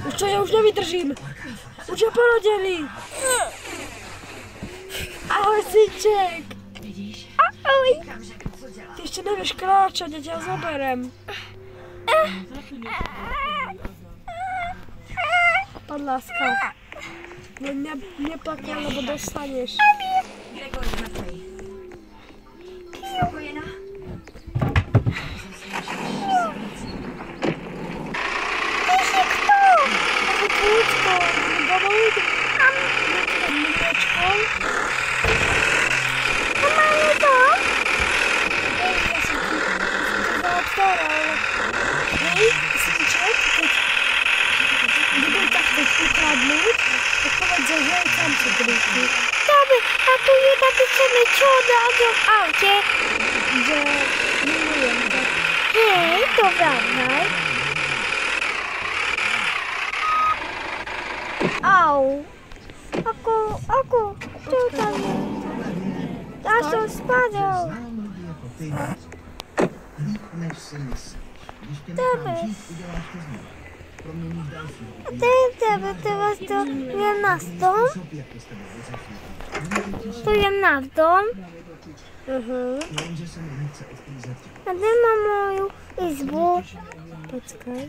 Už čo, ja už nevydržím. Už je porodili. Ahoj, synček. Ahoj. Ty ešte nevieš kráčať, ja ťa zoberem. Pán láska. Neplakaj, lebo dostaneš. Dobre, a tu je napísané čo na tom aute? Že milujem to. Hej, to vrátnaj. Au. Ako, čo tam je? Ja som spadol. Dobre. Teraz to je náš dom. Tu je náš dom. A kde mám moju izbu? Počkaj.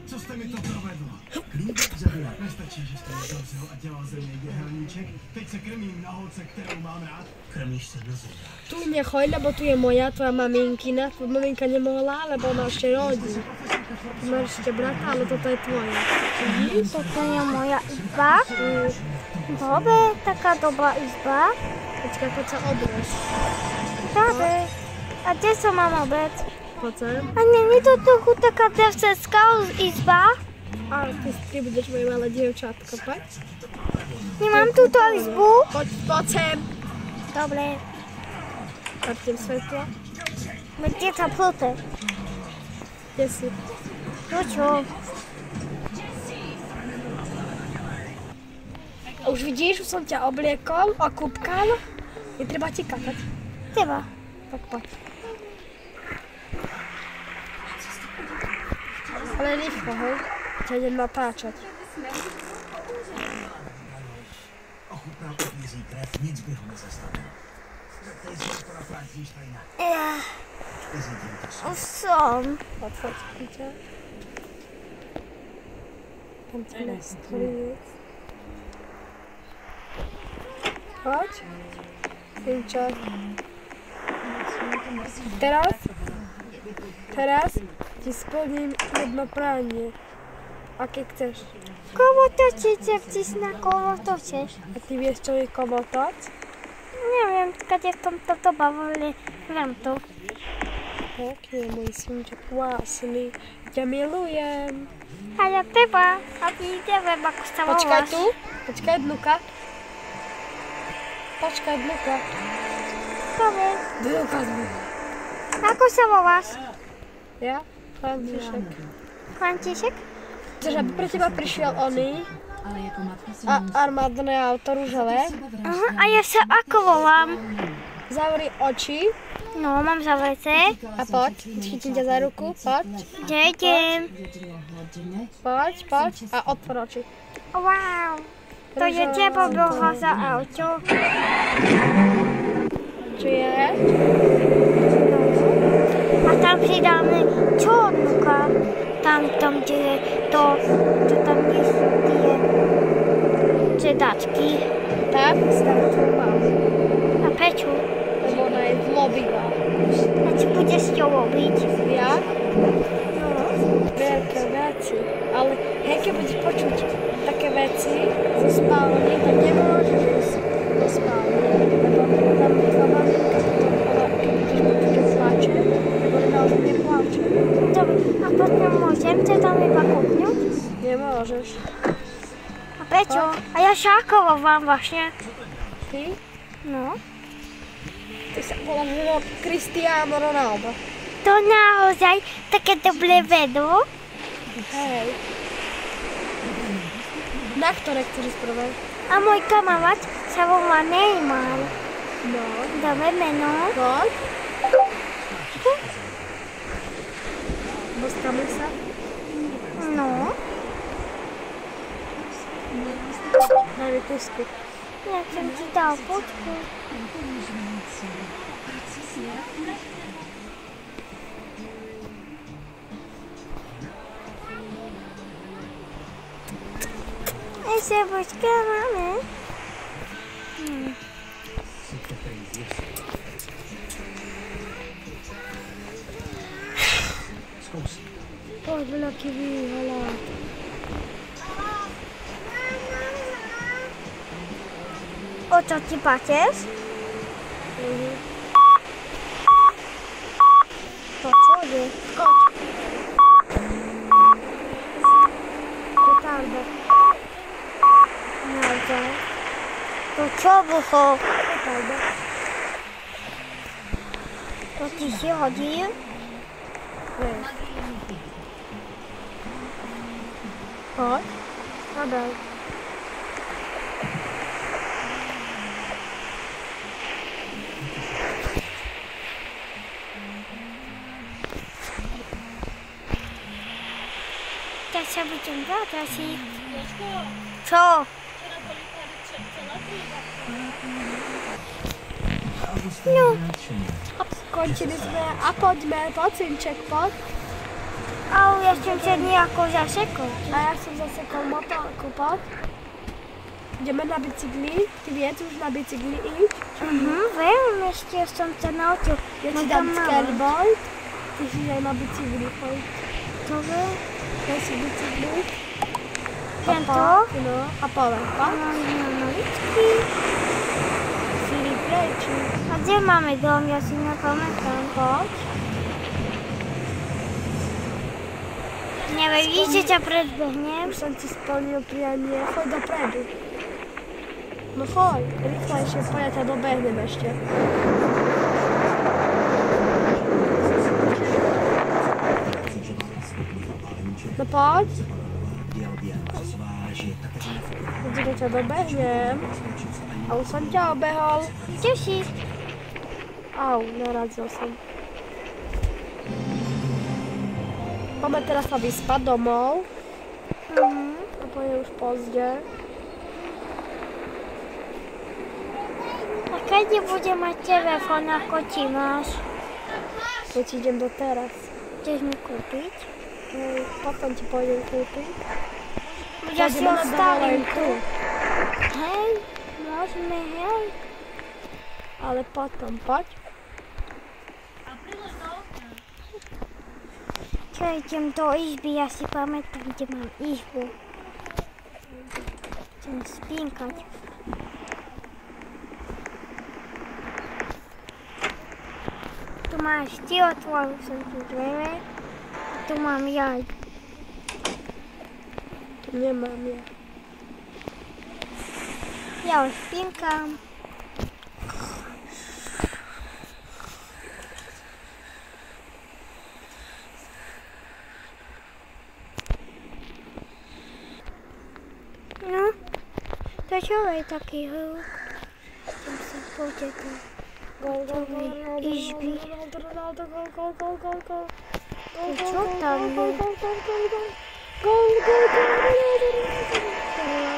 Co jste mi to provedlo? Líp zabila. Nestačí, že jste ho a dělal ze mě děhelníček. Teď se krmím na holce, kterou mám rád. Krmíš se na zem. Tu nechoď, lebo tu je moja, tvoja maminkina. Tvoja maminka nemohla, lebo ona ešte rodí. Ty máš ešte brata, ale toto je tvoja. Toto je moja izba. Dobre, taká dobrá izba. Počkaj, poď sa obrieť. Dobre. A kde sa mám obrieť? Poď sem. A není to trochu taká devsecká izba? A ty budeš moje malé dievčatko, poď. Nemám túto izbu? Poď sem. Dobre. Zapnem svetlo. Kde sa plúte? Kde si? No čo? Už vidíš, už som ťa obliekol, okúpkal. Je treba ti kakať. Treba. Tak poď. Ale rýchlo, hej. Ťa idem natáčať. Ochutnal ovíří krev, nic by ho nezastavil. Zeptej se, to naprátíš tajna. Vyřídím to Už som. Poď, ťa. Tam ti nastrýc. Poď. Synček. Teraz ti splním jedno pranie. Aké chceš? Kovotoče, vtisná kovotočeš. A ty vieš, čo je kovotoč? Neviem, kade v tomto bavili. Viem to. Pekne, môj synček, krásny. Ťa milujem. A ja teba. A ty neviem, ako sa voláš. Počkaj tu. Počkaj, Dnuka. Počkaj, Dnuka. Dobre. Dnuka. Ako sa voláš? Ja? František. František? Chceš, aby pre teba prišiel oný a armádne auto rúžové? Aha, a ja sa ako volám? Zavri oči No, mám zavreté. a poď. Chytím ťa za ruku, poď. Kde idem? Poď a otvor oči. Wow. To je teba boha za auto. Čo je? A tam pridáme čornuka. Tam, kde je to, čo tam je tie sedačky. Tak, stav tvoju mamu. A prečo? Lebo ona je zlobivá. A čo budeš s ňou robiť? Ja? No. Veľké veci. Ale hej, keď budeš počuť také veci zo spálne, tak nemôžeš ísť do spálne. Lebo tam tvoja maminka potom, ale keď budeš počuť, že plače, tak ona naozaj neplače. Dobre, a potom môžem sa tam iba kúknuť? Nemôžeš. A prečo? A ja šákovo vám vlastne. Ty? No. Ty sa voláš Cristiano Ronaldo. To naozaj také dobré vedú. Hej. Na ktoré chceš ísť prvé? A môj kamarát sa volá Neymar. No. Dobre meno. Poď. Boskáme sa. No. Daj mi pusku. Jak jsem ti dal potku. Ještě počkáme. Zkus. Pojď, velký výhled. O co ti patěš? To co je? Skoč. Petarda. Naozaj. To čo bylo? Petarda. To ti si hodil? Ne. Pojď. Nadal. Tak se vyciągać asi. Co? No. Skončili jsme a pojďme, pojď synček, pojď. A já jsem se nějakou zasekl. A já jsem zasekl motorku, pojď. Jdeme na bicykli, ty věc už na bicykli jít. Vím, ještě jsem se naučil. Já ti dám skateboard, ty si daj na bicykli, pojď. To vím. Daj si bicykli. Jen to? No, a pojď, pojď. Mám lidsky. Filip, pryč. A kde máme dom? Já si nepamatuju. Pojď. Nevíš, že tě předběhnem? Už jsem ti splnil prianie, choď dopredu. No choď, rýchlejšie, poď, ja ťa dobehnem ešte. No poď. Vidíte, ťa dobehnem. A už som ťa obehol. Těší. Au, narazil som. Poďme teraz sa vyspať domov. Lebo je už pozdě. A kedy bude mať telefon, ako ti máš? Keď idem do teraz. Chceš mi kúpiť? Potom ti pôjdem kúpiť. Ja si Pôjdeme na ostavím dovolenku. tu. Hej, môžeme, hej. Ale potom, poď. Čo idem do izby, ja si pamätám, kde mám izbu. Chcem spínkať. Tu máš ty, otvoril som tu dvere. A tu mám ja. Tu nemám ja. Ja už spínkam. No, to čo je taký hluk? Tam sa poďakám. Izby. Čo tam je?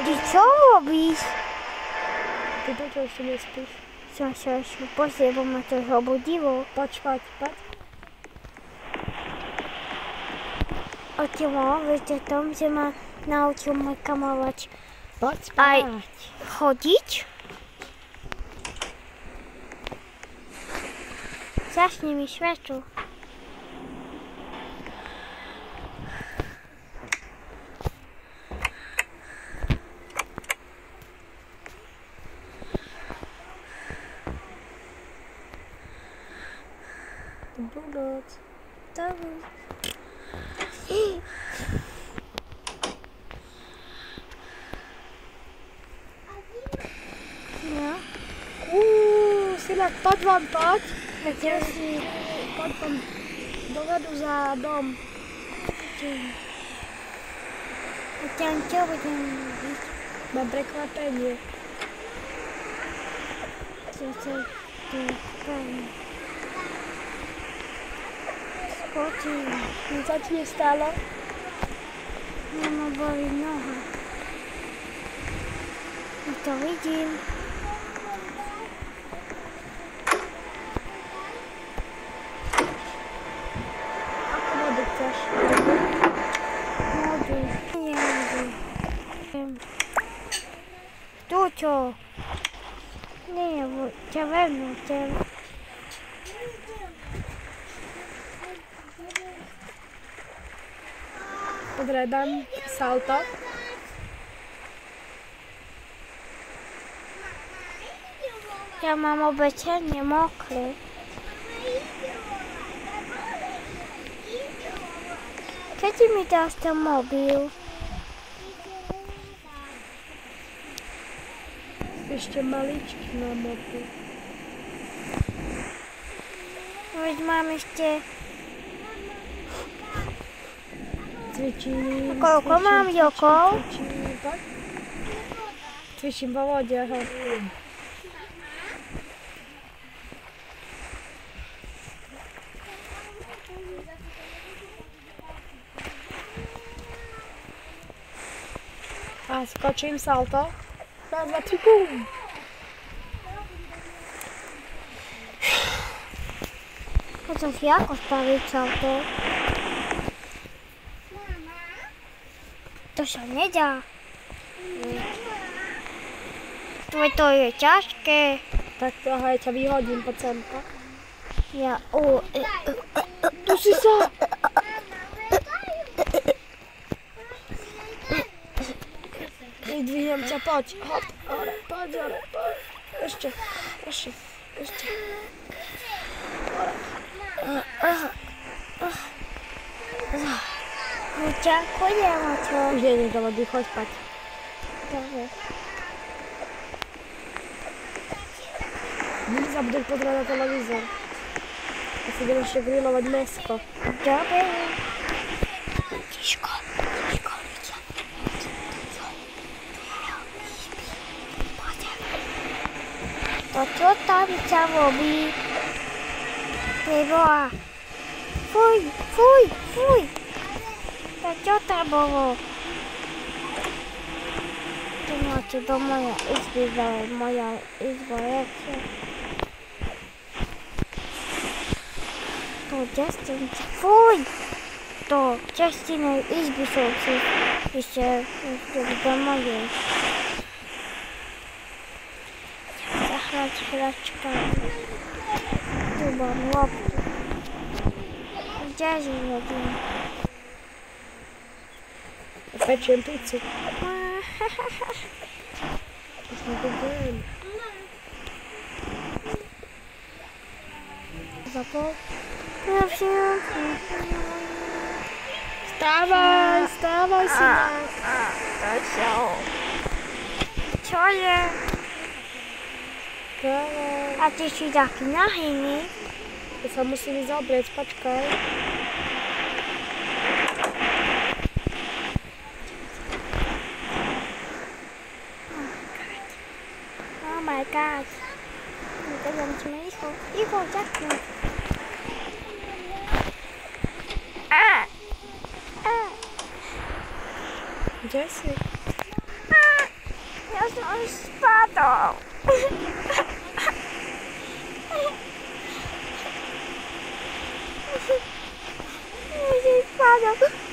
Ty čo robíš? Ty prečo ešte nespíš? Som sa ešte pozrieť, bo ma to zobudilo. Poď. Otimo, viete tom, že ma naučil môj kamaráč Poď aj spať. chodiť. Zašni mi svetlo. Dobrú noc. Dobrú. No. Synak, poď von. Poď von dozadu za dom. A tam čo budem robiť? Mám prekvapenie. Čo sa tu stane? Skočím. Nic sa ti nestalo? Mama boli noha. To vidím. Ako vodu chceš? Vodu. Nie vodu. Tu čo? Nie, ťa vezmu, Dobre, dám salto. Ja mám oblečenie mokré. Kedy mi dáš ten mobil? Ešte maličký na mobil. Veď mám ešte... Cvičím. Koľko mám rokov? Cvičím vo vode, aha. A skočím salto. Raz, dva, tri, bum! Chcem si ako spraviť salto. To sa nedá. To je ťažké. Tak to, aha, ja ťa vyhodím po semka. Ja, Tu si sa! Vydvihnem ťa, poď. Hop, hore, poď, hore, poď. Ešte. Ďakujem, a čo? Už nie do vody, choď spať. Dobre. Nezabudeš pozerať na televízor. Ja si idem ešte grilovať mäsko. Dobre. Tiško. To čo tam sa robí? Preboha. Fuj. To čo tam bolo? Tu máte do mojej izby, moja izba lepšia. To destinci. Fuj! To čestinej izby som si ešte do mojej. Zahrať hračkami. Tu mám loptu. Kde živím? Pečiem pizzu. Už mi to beriem. Zapol? Vstávaj, synak. Čo je? Vstávaj. A ty si taký nahý, nie? Ja sa musím ísť obrieť, počkaj. Oh my god. Teraz musíme rýchlo, ďakujem. Kde si? Ja som už spadol.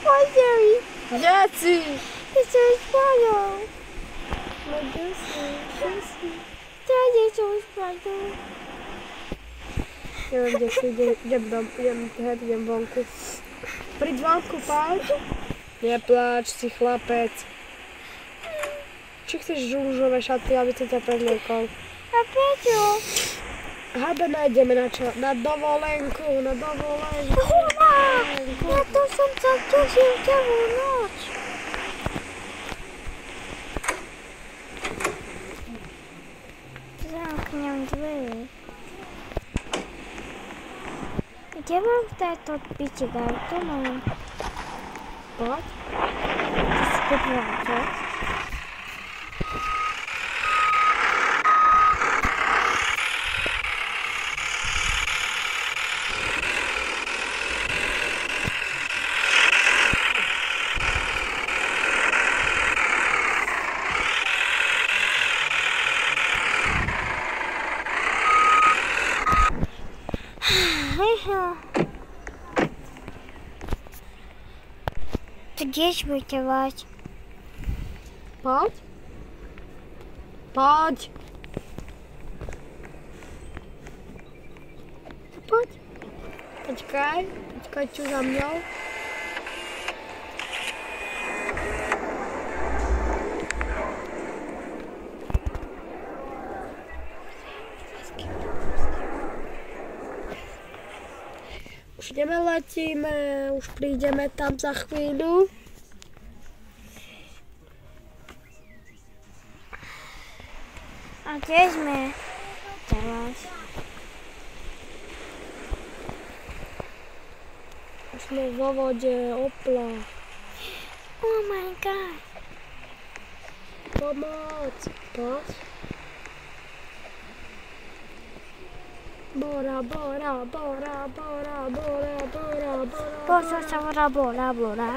Poďte mi. Kde si? Ja som spadol. No kde si? Tady som spadol. Neviem, kde si, idem vonku. Príď vonku, páč. Nepláč si, chlapec. Či chceš rúžové šaty, aby som ťa prezliekol? A prečo? Habena, ideme na dovolenku. Hurá! Ja to som sa tešil celú noc. Zamknem dvere. Kde mám tento bičigaj? Tu mám. Poď. Ty si kúpila to? Gdzieś wyciewać? Poď. Poď. Poď. Počkaj tu za mňou. Už ideme, letíme, už prídeme tam za chvíľu. A kde sme teraz? Už sme vo vode, opla. Oh my god. Pomoc. Poď. Bora, bora, bora, bora, bora, bora, bora. Poza sa bora, bora, bora.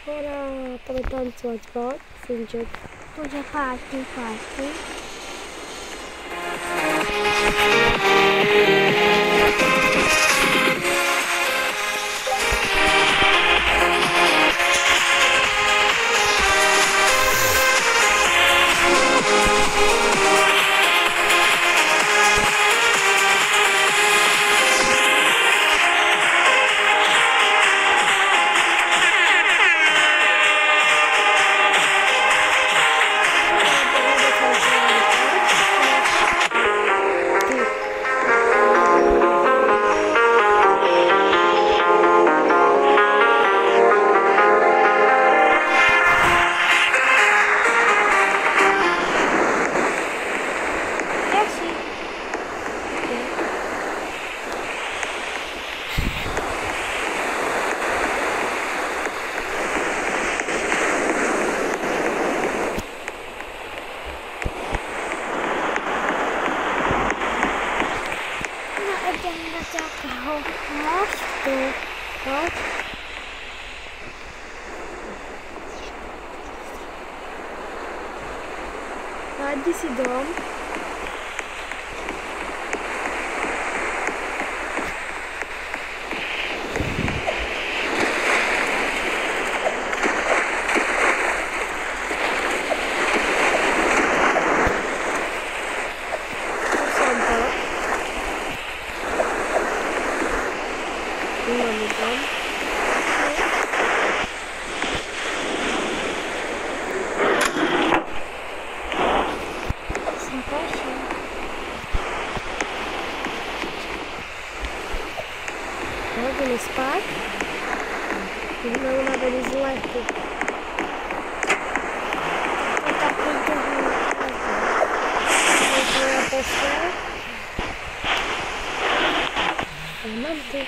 Bora, poďme tancovať, poď, synček. Bude party, party. Ideme do takého mostu. Poď. Nájdi si dom. Mamy dom. Sympatia. Chodíme spať. Budeme unavení z letu. To taký dlhý. To je tvoja posteľ. A mám tu.